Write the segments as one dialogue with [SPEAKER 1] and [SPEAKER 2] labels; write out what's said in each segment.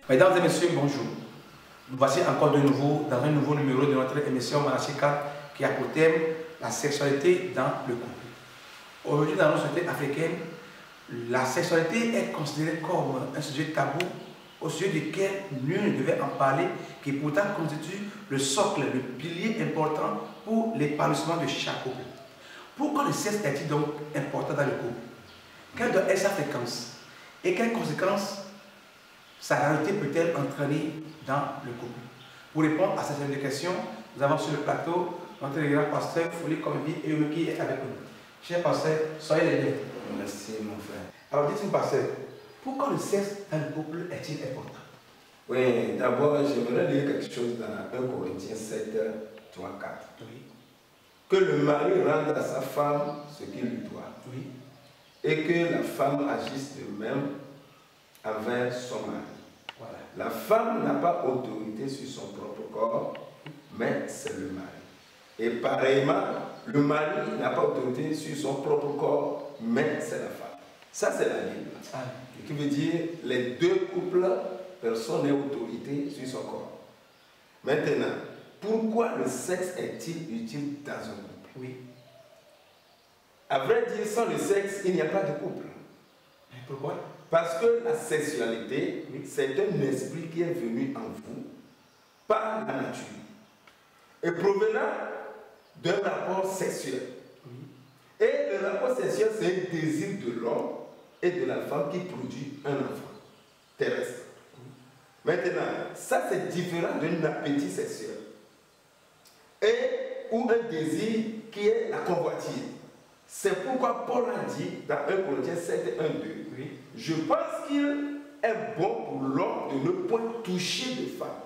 [SPEAKER 1] Mesdames et messieurs, bonjour. Nous voici encore de nouveau dans un nouveau numéro de notre émission Manachika qui a pour thème la sexualité dans le couple. Aujourd'hui, dans nos sociétés africaines, la sexualité est considérée comme un sujet tabou au sujet duquel nul ne devait en parler, qui pourtant constitue le socle, le pilier important pour l'épanouissement de chaque couple. Pourquoi le sexe est-il donc important dans le couple? Quelle doit être sa fréquence? Et quelles conséquences sa réalité peut-elle entraîner dans le couple? Pour répondre à cette série de questions, nous avons sur le plateau notre grand pasteur Folie Kombi et qui est avec nous. Cher pasteur, soyez les bienvenus.
[SPEAKER 2] Merci mon frère.
[SPEAKER 1] Alors dites-moi pasteur, pourquoi le sexe dans le couple est-il important?
[SPEAKER 2] Oui, d'abord j'aimerais lire quelque chose dans 1 Corinthiens 7, 3, 4.
[SPEAKER 1] Oui.
[SPEAKER 2] Que le mari rende à sa femme ce qu'il lui doit.
[SPEAKER 1] Oui.
[SPEAKER 2] Et que la femme agisse de même envers son mari.
[SPEAKER 1] Voilà.
[SPEAKER 2] La femme n'a pas autorité sur son propre corps, mais c'est le mari. Et pareillement, le mari n'a pas autorité sur son propre corps, mais c'est la femme. Ça, c'est la Bible.
[SPEAKER 1] Ah.
[SPEAKER 2] Qui veut dire, les deux couples, personne n'a autorité sur son corps. Maintenant, pourquoi le sexe est-il utile dans un couple?
[SPEAKER 1] Oui.
[SPEAKER 2] À vrai dire, sans le sexe, il n'y a pas de couple.
[SPEAKER 1] Et pourquoi?
[SPEAKER 2] Parce que la sexualité, c'est un esprit qui est venu en vous par la nature. Et provenant d'un rapport sexuel. Et le rapport sexuel, c'est un désir de l'homme et de la femme qui produit un enfant terrestre. Maintenant, ça c'est différent d'un appétit sexuel. Ou un désir qui est la convoitise. C'est pourquoi Paul a dit dans 1 Corinthiens 7, 1, 2, je pense qu'il est bon pour l'homme de ne point toucher de femme.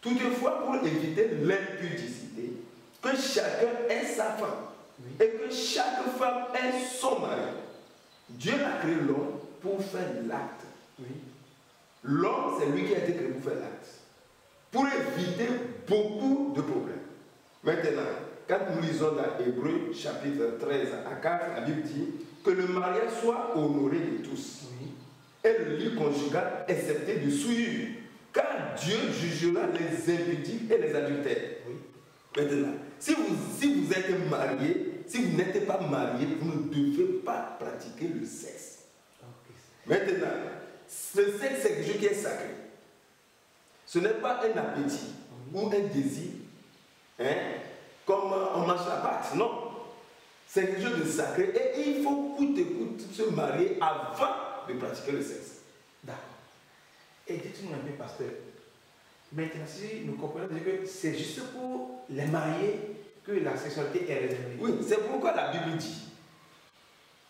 [SPEAKER 2] Toutefois, pour éviter l'impudicité, que chacun ait sa femme et que chaque femme ait son mari. Dieu a créé l'homme pour faire l'acte. L'homme, c'est lui qui a été créé pour faire l'acte. Pour éviter beaucoup de problèmes. Maintenant, quand nous lisons dans Hébreux, chapitre 13 à 4, la Bible dit que le mariage soit honoré de tous. Et le lit conjugal excepté de souillure. Car Dieu jugera les impudiques et les adultères. Maintenant, si vous êtes marié, si vous n'êtes pas marié, vous ne devez pas pratiquer le sexe. Maintenant, le sexe, c'est quelque chose qui est sacré. Ce n'est pas un appétit ou un désir, comme on mange la pâte. Non. C'est quelque chose de sacré et il faut coûte que coûte se marier avant de pratiquer le sexe.
[SPEAKER 1] D'accord. Et dites-nous un peu, pasteur, maintenant, si nous comprenons que c'est juste pour les mariés que la sexualité est réservée.
[SPEAKER 2] Oui, c'est pourquoi la Bible dit,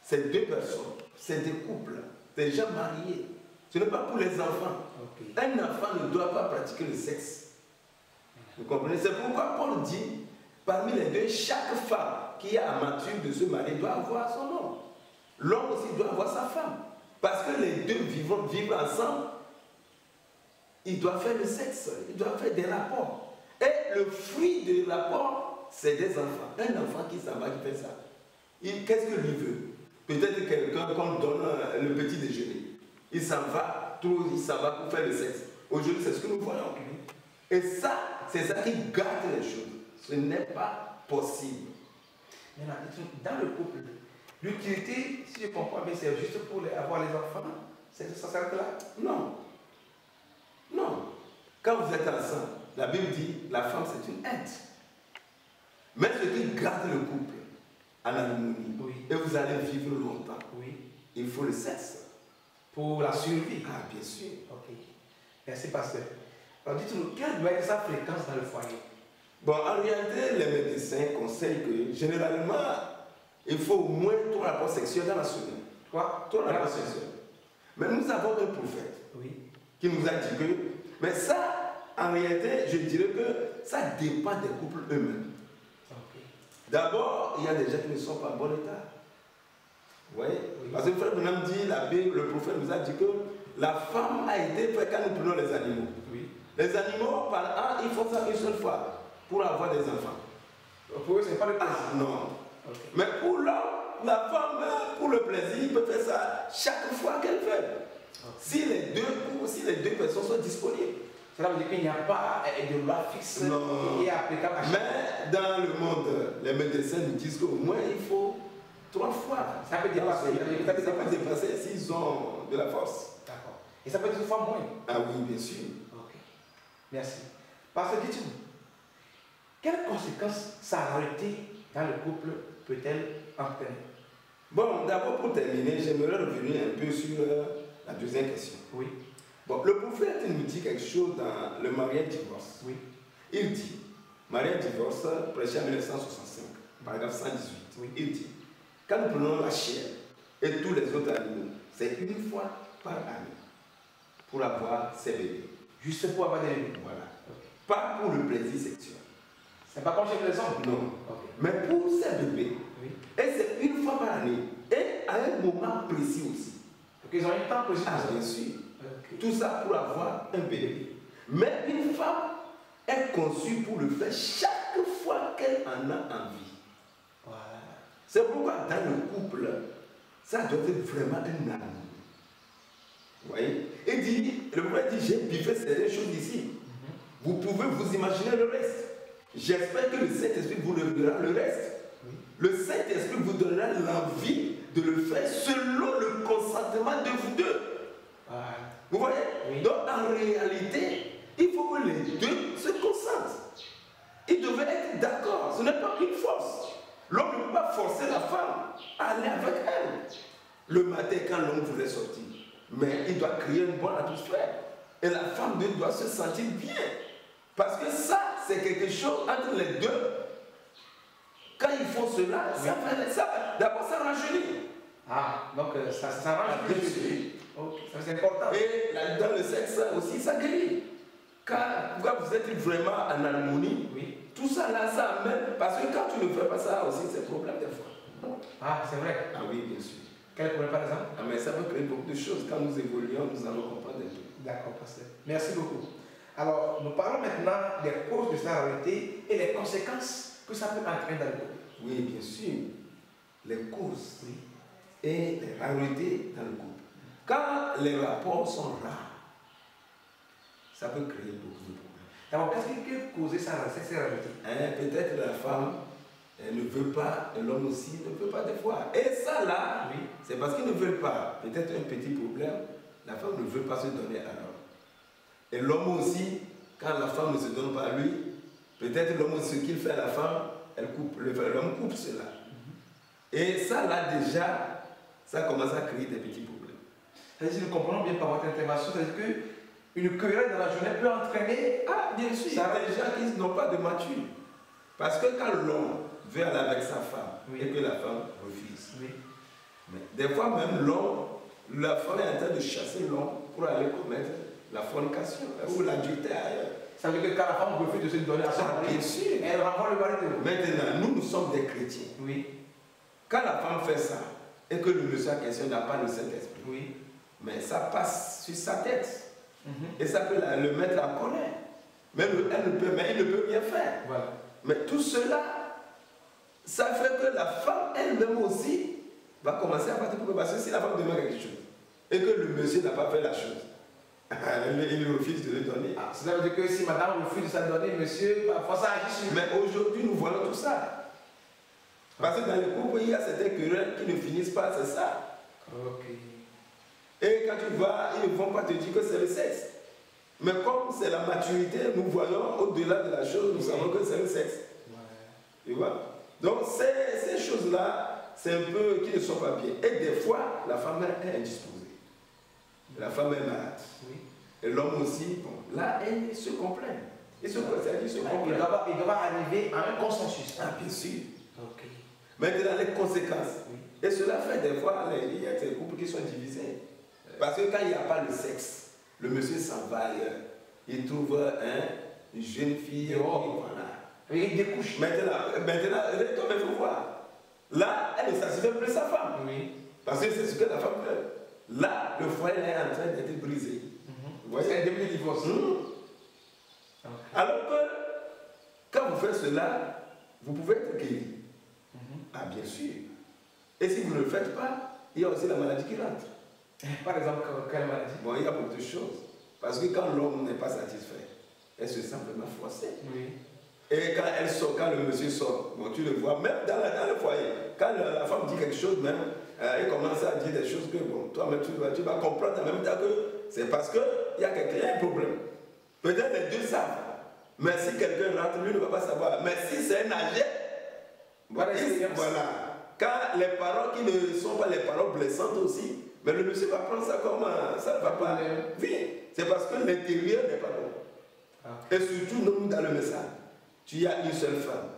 [SPEAKER 2] c'est deux personnes, c'est des couples, des gens mariés. Ce n'est pas pour les enfants. Un enfant ne doit pas pratiquer le sexe. Vous comprenez? C'est pourquoi Paul dit, parmi les deux, chaque femme qui est à mature de se marier doit avoir son homme. L'homme aussi doit avoir sa femme. Parce que les deux vivent ensemble, ils doivent faire le sexe, ils doivent faire des rapports. Et le fruit des rapports, c'est des enfants. Un enfant qui s'en va, qui fait ça. Qu'est-ce qu'il veut? Peut-être quelqu'un qu'on donne le petit déjeuner. Il s'en va, il s'en va pour faire le sexe. Aujourd'hui, c'est ce que nous voyons. Et ça, c'est ça qui gâte les choses. Ce n'est pas possible.
[SPEAKER 1] Maintenant, dans le couple, l'utilité, si je comprends bien, c'est juste pour avoir les enfants. Ça s'arrête là?
[SPEAKER 2] Non. Non. Quand vous êtes ensemble, la Bible dit la femme c'est une aide. Mais ce qui garde le couple en harmonie, et vous allez vivre longtemps, il faut le sexe.
[SPEAKER 1] Pour la survie?
[SPEAKER 2] Ah, bien sûr.
[SPEAKER 1] Ok. Merci, pasteur. Alors dites-nous, quelle doit être sa fréquence dans le foyer?
[SPEAKER 2] Bon, en réalité, les médecins conseillent que généralement, il faut au moins 3 rapports sexuels dans la semaine. 3 rapports sexuels. Mais nous avons un prophète qui nous a dit que, mais ça, en réalité, je dirais que ça dépend des couples eux-mêmes. D'abord, il y a des gens qui ne sont pas en bon état. Vous voyez? Parce que le frère Branham dit, le prophète nous a dit que la femme a été faite quand nous prenons les animaux. Les animaux, par an, ils font ça une seule fois pour avoir des enfants.
[SPEAKER 1] Pour eux, ce n'est pas le cas.
[SPEAKER 2] Ah non. Mais pour l'homme, la femme, pour le plaisir, peut faire ça chaque fois qu'elle veut. Si les deux personnes sont disponibles.
[SPEAKER 1] Cela veut dire qu'il n'y a pas de loi fixe qui est applicable à chaque fois.
[SPEAKER 2] Mais dans le monde, les médecins nous disent qu'au moins il faut 3 fois.
[SPEAKER 1] Ça peut dépasser.
[SPEAKER 2] Ça peut dépasser s'ils ont de la force.
[SPEAKER 1] D'accord. Et ça peut être 2 fois moins.
[SPEAKER 2] Ah oui, bien sûr.
[SPEAKER 1] Ok. Merci. Pasteur, dites-nous, quelles conséquences sa rareté dans le couple peut-elle entraîner?
[SPEAKER 2] Bon, d'abord pour terminer, j'aimerais revenir un peu sur la deuxième question.
[SPEAKER 1] Oui.
[SPEAKER 2] Bon, le prophète nous dit quelque chose dans le mariage-divorce.
[SPEAKER 1] Oui.
[SPEAKER 2] Il dit, mariage-divorce, prêché en 1965, paragraphe 118.
[SPEAKER 1] Oui.
[SPEAKER 2] Il dit, quand nous prenons la chair et tous les autres animaux, c'est une fois par année pour avoir ses bébés.
[SPEAKER 1] Juste pour avoir des bébés.
[SPEAKER 2] Voilà.
[SPEAKER 1] Okay.
[SPEAKER 2] Pas pour le plaisir sexuel.
[SPEAKER 1] C'est pas comme chez les hommes?
[SPEAKER 2] Non.
[SPEAKER 1] Okay.
[SPEAKER 2] Mais pour ces bébés.
[SPEAKER 1] Oui.
[SPEAKER 2] Et c'est une fois par année. Et à un moment précis aussi.
[SPEAKER 1] Donc ils ont un temps précis.
[SPEAKER 2] Ah, bien sûr.
[SPEAKER 1] Okay.
[SPEAKER 2] Tout ça pour avoir un bébé. Mais une femme est conçue pour le faire chaque fois qu'elle en a envie.
[SPEAKER 1] Voilà.
[SPEAKER 2] C'est pourquoi dans le couple, ça doit être vraiment un amour. Vous voyez? Et dit, le prophète dit, j'ai biffé certaines choses ici. Vous pouvez vous imaginer le reste. J'espère que le Saint-Esprit vous donnera le reste. Oui. Le Saint-Esprit vous donnera l'envie de le faire selon le consentement de vous deux. Vous voyez? Oui. Donc en réalité, il faut que les deux se consentent. Ils devaient être d'accord. Ce n'est pas une force. L'homme ne peut pas forcer la femme à aller avec elle. Le matin, quand l'homme voulait sortir. Mais il doit créer une bonne atmosphère. Et la femme doit se sentir bien. Parce que ça, c'est quelque chose entre les deux. Quand ils font cela, oui. D'abord, ça rajeunit.
[SPEAKER 1] Ah, donc ça rajeunit. Okay. Ça, c'est important.
[SPEAKER 2] Et dans le sexe aussi, ça guérit. Quand vous êtes vraiment en harmonie, oui. Tout ça là, ça amène. Parce que quand tu ne fais pas ça aussi, c'est problème des fois.
[SPEAKER 1] Ah, c'est vrai.
[SPEAKER 2] Ah oui, bien sûr.
[SPEAKER 1] Quel problème par exemple?
[SPEAKER 2] Ah, mais ça peut créer beaucoup de choses. Quand nous évoluons, nous allons comprendre un peu.
[SPEAKER 1] D'accord, pasteur. Merci beaucoup. Alors, nous parlons maintenant des causes de sa rareté et les conséquences que ça peut entraîner dans le couple.
[SPEAKER 2] Oui, bien sûr. Les causes et les raretés dans le couple. Quand les rapports sont rares, ça peut créer beaucoup de problèmes.
[SPEAKER 1] D'abord, qu'est-ce qui peut causer sa rareté?
[SPEAKER 2] Peut-être la femme elle ne veut pas, et l'homme aussi ne veut pas des fois. Et ça là, c'est parce qu'ils ne veulent pas. Peut-être un petit problème, la femme ne veut pas se donner à l'homme. Et l'homme aussi, quand la femme ne se donne pas à lui, peut-être l'homme, ce qu'il fait à la femme, l'homme coupe cela. Et ça là déjà, ça commence à créer des petits problèmes.
[SPEAKER 1] C'est-à-dire, si nous comprenons bien par votre intervention, c'est-à-dire qu'une querelle dans la journée peut entraîner.
[SPEAKER 2] Ah, bien sûr, il y a des gens qui n'ont pas de mature. Parce que quand l'homme veut aller avec sa femme et que la femme refuse. Mais des fois même l'homme, la femme est en train de chasser l'homme pour aller commettre la fornication ou l'adultère ailleurs.
[SPEAKER 1] Ça veut dire que quand la femme refuse de se donner à son mari,
[SPEAKER 2] bien sûr.
[SPEAKER 1] Elle renvoie le mari de vous.
[SPEAKER 2] Maintenant, nous sommes des chrétiens.
[SPEAKER 1] Oui.
[SPEAKER 2] Quand la femme fait ça et que le monsieur en question n'a pas le Saint-Esprit, mais ça passe sur sa tête. Et ça peut le mettre en colère. Mais il ne peut rien faire.
[SPEAKER 1] Voilà.
[SPEAKER 2] Mais tout cela, ça fait que la femme elle-même aussi va commencer à partir pour parce que si la femme demande quelque chose et que le monsieur n'a pas fait la chose, il refuse de le donner.
[SPEAKER 1] Ah, cela veut dire que si madame refuse de se donner, monsieur, parfois ça agit sur.
[SPEAKER 2] Mais aujourd'hui, nous voyons tout ça. Parce que dans les couples, il y a certaines querelles qui ne finissent pas, c'est ça.
[SPEAKER 1] Ok.
[SPEAKER 2] Et quand tu vas, ils ne vont pas te dire que c'est le sexe. Mais comme c'est la maturité, nous voyons au-delà de la chose, nous savons que c'est le sexe. Tu vois? Donc ces choses-là, c'est un peu qui ne sont pas bien. Et des fois, la femme est indisposée. La femme est malade. Et l'homme aussi, bon, là, elle se complaît. Il doit arriver à un consensus. Ah, bien sûr.
[SPEAKER 1] Okay.
[SPEAKER 2] Maintenant, les conséquences. Et cela fait des fois, il y a des couples qui sont divisés. Parce que quand il n'y a pas le sexe, le monsieur s'en va ailleurs. Il trouve une jeune fille. Voilà.
[SPEAKER 1] Il découche.
[SPEAKER 2] Maintenant, il faut voir. Là, elle ne satisfait plus sa femme. Parce que c'est ce que la femme veut. Là, le foyer est en train d'être brisé. Vous voyez?
[SPEAKER 1] C'est un début de divorce.
[SPEAKER 2] Alors que, quand vous faites cela, vous pouvez être guéri. Ah, bien sûr. Et si vous ne le faites pas, il y a aussi la maladie qui rentre.
[SPEAKER 1] Par exemple, quelle maladie?
[SPEAKER 2] Bon, il y a beaucoup de choses. Parce que quand l'homme n'est pas satisfait, elle se sent vraiment forcée.
[SPEAKER 1] Oui.
[SPEAKER 2] Et quand elle sort, quand le monsieur sort, bon, tu le vois, même dans le foyer, quand la femme dit quelque chose, même, elle commence à dire des choses que, bon, toi-même, tu vas comprendre en même temps que c'est parce qu'il y a un problème. Peut-être les deux savent. Mais si quelqu'un rentre, lui ne va pas savoir. Mais si c'est un âgé, voilà. Quand les paroles qui ne sont pas les paroles blessantes aussi, mais le monsieur va prendre ça comme ça ne va pas. Oui, c'est parce que l'intérieur n'est pas bon. Ah. Et surtout, nous, dans le message, tu as une seule femme.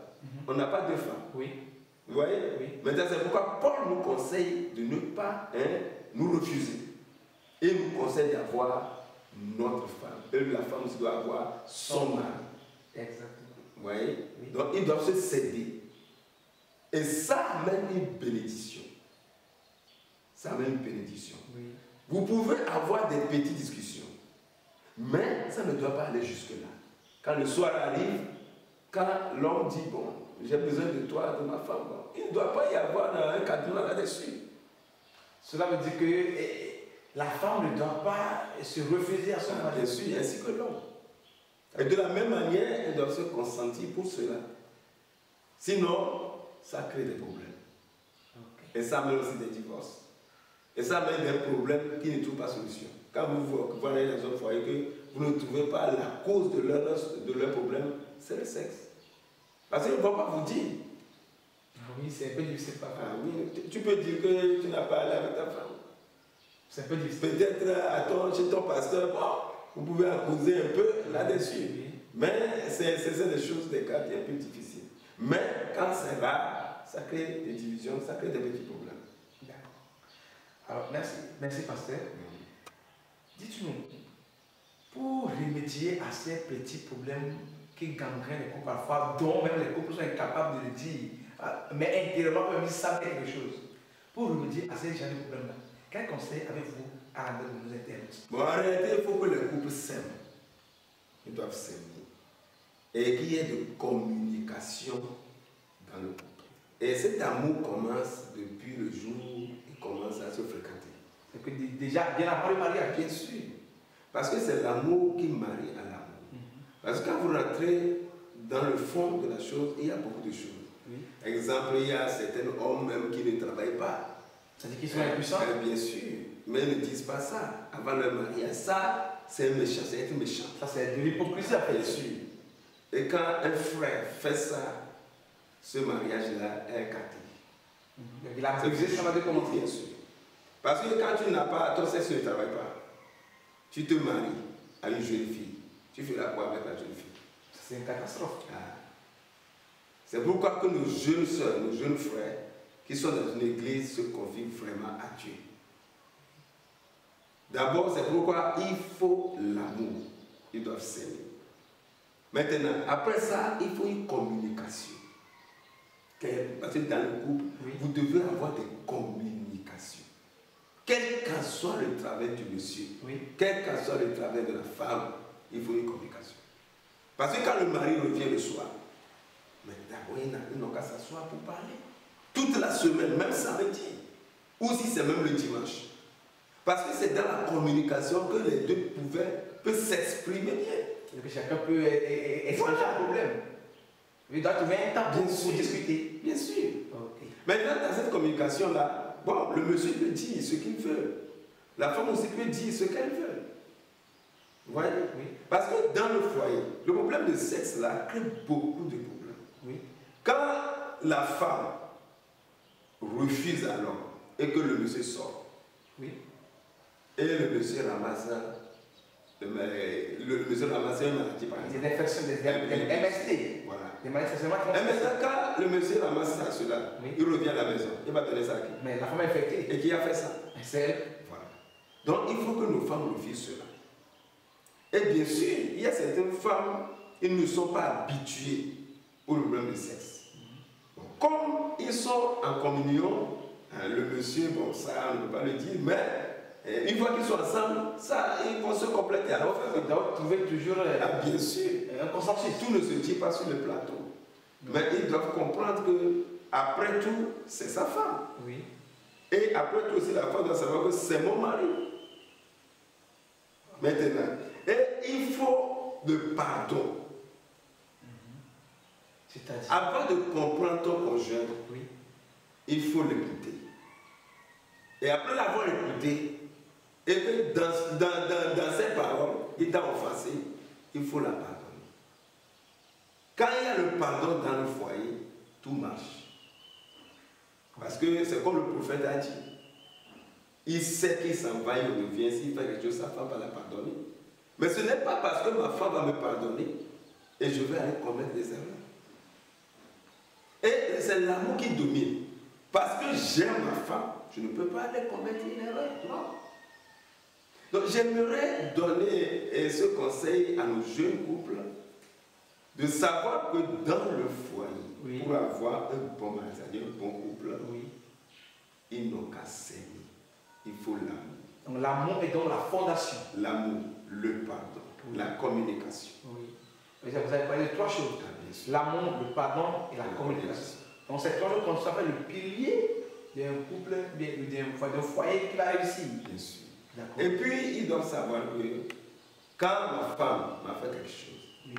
[SPEAKER 2] On n'a pas deux femmes. Oui. Vous voyez? Oui. Maintenant, c'est pourquoi Paul nous conseille de ne pas nous refuser. Et nous conseille d'avoir notre femme. Et la femme doit avoir son mari. Exactement. Vous voyez? Oui. Donc, ils doivent se céder. Et ça amène une bénédiction. Ça amène une bénédiction. Oui. Vous pouvez avoir des petites discussions. Mais ça ne doit pas aller jusque-là. Quand le soir arrive, quand l'homme dit, bon, j'ai besoin de toi, de ma femme, bon, il ne doit pas y avoir un cadeau là-dessus.
[SPEAKER 1] Cela veut dire que la femme ne doit pas se refuser à son mari.
[SPEAKER 2] Bien sûr, ainsi que l'homme. Et de la même manière, elle doit se consentir pour cela. Sinon, ça crée des problèmes. Okay. Et ça amène aussi des divorces. Et ça amène des problèmes qui ne trouvent pas solution. Quand vous voyez dans un foyer que vous ne trouvez pas la cause de leur problème, c'est le sexe. Parce qu'ils ne vont pas vous dire.
[SPEAKER 1] Ah oui, c'est un peu difficile par
[SPEAKER 2] ah, oui. Tu peux dire que tu n'as pas allé avec ta femme.
[SPEAKER 1] C'est un peu difficile.
[SPEAKER 2] Peut-être chez ton pasteur, bon, vous pouvez causer un peu là-dessus. Oui. Mais c'est des choses, des cas un peu difficiles. Mais quand c'est rare, ça crée des divisions, ça crée des petits problèmes.
[SPEAKER 1] D'accord. Alors, merci pasteur. Dites-nous, pour remédier à ces petits problèmes qui gangrènent les couples parfois, dont même les couples sont incapables de le dire, mais intérieurement, ils savent quelque chose. Pour remédier à ces genre de problèmes-là, quel conseil avez-vous à rendre de nos internautes?
[SPEAKER 2] Bon, en réalité, il faut que les couples s'aiment. Ils doivent s'aimer. Et qu'il y ait de communication dans le couple. Et cet amour commence depuis le jour où il commence à se fréquenter.
[SPEAKER 1] C'est que déjà, bien avant le mariage.
[SPEAKER 2] Bien sûr. Parce que c'est l'amour qui marie à l'amour. Parce que quand vous rentrez dans le fond de la chose, il y a beaucoup de choses. Oui. Exemple, il y a certains hommes même qui ne travaillent pas.
[SPEAKER 1] C'est-à-dire qu'ils sont impuissants?
[SPEAKER 2] Bien sûr. Mais ils ne disent pas ça. Avant le mariage, ça, c'est méchant, c'est être méchant.
[SPEAKER 1] Ça, c'est de l'hypocrisie,
[SPEAKER 2] bien sûr. Et quand un frère fait ça, ce mariage-là est gâté.
[SPEAKER 1] Il a brisé ça va commencer.
[SPEAKER 2] Bien sûr. Parce que quand tu n'as pas, ton sexe ne travaille pas, tu te maries à une jeune fille, tu fais la quoi avec la jeune fille?
[SPEAKER 1] C'est une catastrophe.
[SPEAKER 2] Ah. C'est pourquoi que nos jeunes soeurs, nos jeunes frères, qui sont dans une église, se confient vraiment à Dieu. D'abord, c'est pourquoi il faut l'amour. Ils doivent s'aimer. Maintenant, après ça, il faut une communication. Parce que dans le couple, oui, vous devez avoir des communications. Quel qu'en soit le travail du monsieur, oui, quel qu'en soit le travail de la femme, il faut une communication. Parce que quand le mari revient le soir, mais d'abord, ils n'ont qu'à s'asseoir pour parler. Toute la semaine, même samedi, ou si c'est même le dimanche. Parce que c'est dans la communication que les deux peuvent s'exprimer bien.
[SPEAKER 1] Donc chacun peut exprimer un problème. Il doit trouver un temps pour discuter.
[SPEAKER 2] Bien sûr. Okay. Maintenant, dans cette communication-là, bon, le monsieur peut dire ce qu'il veut. La femme aussi peut dire ce qu'elle veut. Vous voyez? Oui. Parce que dans le foyer, le problème de sexe là crée beaucoup de problèmes. Oui. Quand la femme refuse à l'homme et que le monsieur sort, oui, et le monsieur ramasse le monsieur ramasse une maladie par exemple.
[SPEAKER 1] Des infections, des MST.
[SPEAKER 2] Voilà.
[SPEAKER 1] Des manifestations.
[SPEAKER 2] Et maintenant, quand le monsieur ramasse ça, cela, oui, il revient à la maison. Il va donner ça à qui?
[SPEAKER 1] Mais la femme est infectée.
[SPEAKER 2] Et qui a fait ça?
[SPEAKER 1] C'est elle.
[SPEAKER 2] Voilà. Donc il faut que nos femmes refusent cela. Et bien sûr, il y a certaines femmes, ils ne sont pas habitués au problème de sexe. Bon, comme ils sont en communion, le monsieur, bon, ça, on ne peut pas le dire, mais une fois qu'ils sont ensemble, ça, ils vont se compléter. Alors,
[SPEAKER 1] ils doivent trouver toujours
[SPEAKER 2] bien sûr,
[SPEAKER 1] un consensus.
[SPEAKER 2] Tout ne se dit pas sur le plateau. Mais ils doivent comprendre que, après tout, c'est sa femme.
[SPEAKER 1] Oui.
[SPEAKER 2] Et après tout aussi, la femme doit savoir que c'est mon mari. Maintenant. Et il faut le pardon.
[SPEAKER 1] C'est-à-dire,
[SPEAKER 2] avant de comprendre ton conjoint,
[SPEAKER 1] oui.
[SPEAKER 2] Il faut l'écouter. Et après l'avoir écouté, et que dans ses paroles, il t'a offensé, il faut la pardonner. Quand il y a le pardon dans le foyer, tout marche. Parce que c'est comme le prophète a dit. Il sait qu'il s'en va, il revient. S'il fait quelque chose, sa femme va la pardonner. Mais ce n'est pas parce que ma femme va me pardonner et je vais aller commettre des erreurs. Et c'est l'amour qui domine. Parce que j'aime ma femme, je ne peux pas aller commettre une erreur. Non. Donc j'aimerais donner ce conseil à nos jeunes couples de savoir que dans le foyer, oui, pour avoir un bon mariage, c'est-à-dire un bon couple, oui, ils n'ont qu'à s'aimer. Il faut l'amour.
[SPEAKER 1] Donc l'amour est donc la fondation.
[SPEAKER 2] L'amour, le pardon, oui, la communication.
[SPEAKER 1] Oui. Vous avez parlé de trois choses. L'amour, le pardon et la communication. Donc ces trois choses constituent le pilier d'un couple, d'un foyer qui va réussir.
[SPEAKER 2] Bien sûr. Et puis, ils doivent savoir que quand ma femme m'a fait quelque chose, oui,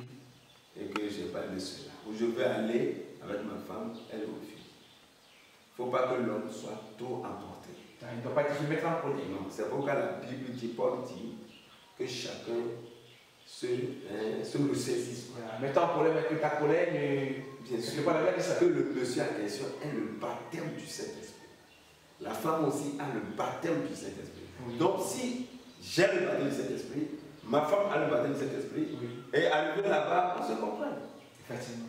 [SPEAKER 2] et que je n'ai pas de cela, où je vais aller avec ma femme, elle refuse. Il ne faut pas que l'homme soit trop emporté.
[SPEAKER 1] Il ne doit pas se mettre en colère.
[SPEAKER 2] Non, c'est pourquoi la Bible dit, Paul dit que chacun se ressaisisse.
[SPEAKER 1] Voilà. Mettons en colère, mais que ta colère
[SPEAKER 2] bien sûr,
[SPEAKER 1] pas la même ça.
[SPEAKER 2] Que le monsieur en question est le baptême du Saint-Esprit. La femme aussi a le baptême du Saint-Esprit. Oui. Donc si j'ai le baptême du Saint-Esprit, ma femme a le baptême du Saint-Esprit, oui, et arrivé là-bas, on se comprend.
[SPEAKER 1] Effectivement.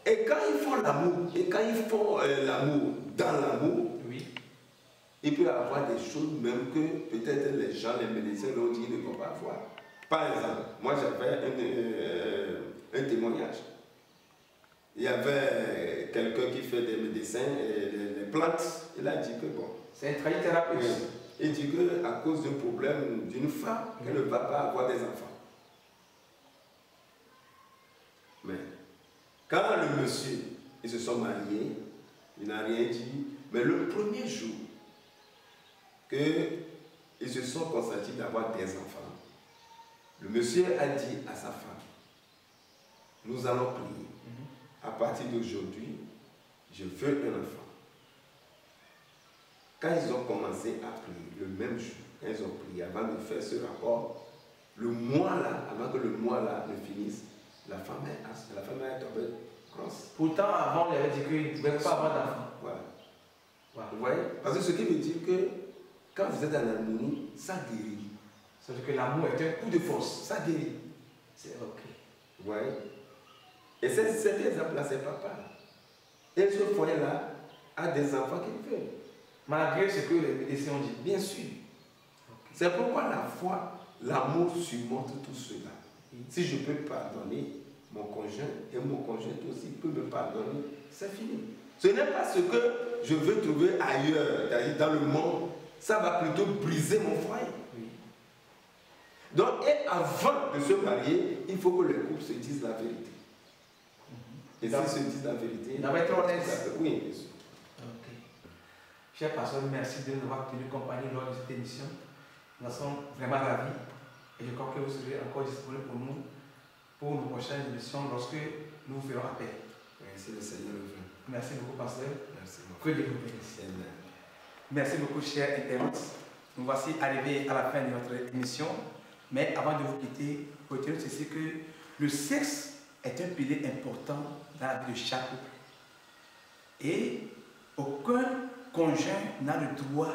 [SPEAKER 2] Et quand ils font l'amour, et quand ils font l'amour dans l'amour, oui, il peut y avoir des choses même que peut-être les gens, les médecins l'ont dit, ne vont pas voir. Par exemple, moi j'avais un témoignage. Il y avait quelqu'un qui fait des médecins et des plantes. Il a dit que bon.
[SPEAKER 1] C'est un tradithérapeute.
[SPEAKER 2] Il dit qu'à cause d'un problème d'une femme, qu'elle ne va pas avoir des enfants. Mais quand le monsieur, ils se sont mariés, il n'a rien dit. Mais le premier jour qu'ils se sont consentis d'avoir des enfants, le monsieur a dit à sa femme, nous allons prier. À partir d'aujourd'hui, je veux un enfant. Quand ils ont commencé à prier, le même jour, quand ils ont prié, avant de faire ce rapport, le mois là, avant que le mois là ne finisse, la femme est tombée grosse.
[SPEAKER 1] Pourtant, avant, il avait dit qu'il ne pouvait pas avoir d'enfant.
[SPEAKER 2] Voilà. Wow. Vous voyez? Parce que ce qui veut dire que quand vous êtes en harmonie, ça guérit.
[SPEAKER 1] C'est-à-dire que l'amour est un coup de force.
[SPEAKER 2] Ça guérit.
[SPEAKER 1] C'est ok.
[SPEAKER 2] Vous voyez? Et cet exemple-là, c'est papa. Et ce foyer-là a des enfants qu'il veut.
[SPEAKER 1] Malgré ce que les médecins ont dit.
[SPEAKER 2] Bien sûr. Okay. C'est pourquoi la foi, l'amour surmonte tout cela. Si je peux pardonner mon conjoint et mon conjoint aussi peut me pardonner, c'est fini. Ce n'est pas ce que je veux trouver ailleurs, dans le monde. Ça va plutôt briser mon foyer. Oui. Donc, et avant de se marier, il faut que les couples se disent la vérité. Et s'ils se disent la vérité,
[SPEAKER 1] il va être honnête.
[SPEAKER 2] Oui, bien sûr.
[SPEAKER 1] Ok. Cher pasteur, merci de nous avoir tenu compagnie lors de cette émission. Nous en sommes vraiment ravis. Et je crois que vous serez encore disponible pour nous, pour nos prochaines émissions, lorsque nous vous ferons appel.
[SPEAKER 2] Merci le Seigneur le veut.
[SPEAKER 1] Merci beaucoup, pasteur.
[SPEAKER 2] Merci beaucoup.
[SPEAKER 1] Que Dieu vous bénisse. Merci beaucoup, chers internautes. Nous voici arrivés à la fin de notre émission. Mais avant de vous quitter, retenez ceci que le sexe est un pilier important dans la vie de chaque couple. Et aucun conjoint n'a le droit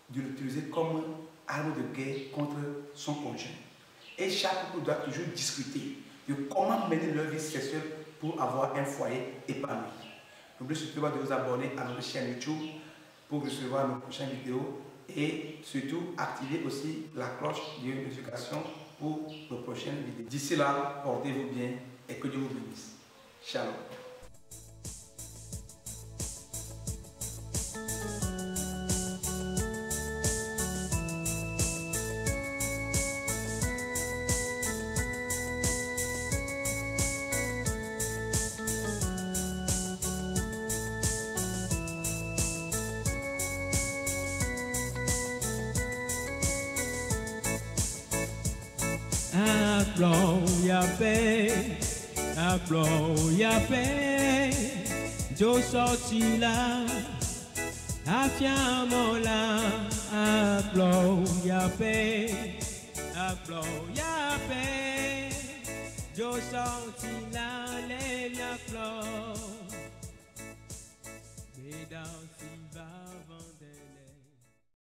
[SPEAKER 1] de l'utiliser comme arme de guerre contre son conjoint. Et chaque couple doit toujours discuter de comment mener leur vie sexuelle pour avoir un foyer épanoui. N'oubliez surtout pas de vous abonner à notre chaîne YouTube pour recevoir nos prochaines vidéos et surtout activer aussi la cloche de notification pour nos prochaines vidéos. D'ici là, portez-vous bien et que Dieu vous bénisse. Shalom.
[SPEAKER 3] Gloria paix, la gloria paix, Dieu sorti là, la fiamme là, la gloria paix, Dieu sorti là, les miens fleurs, mais dans si va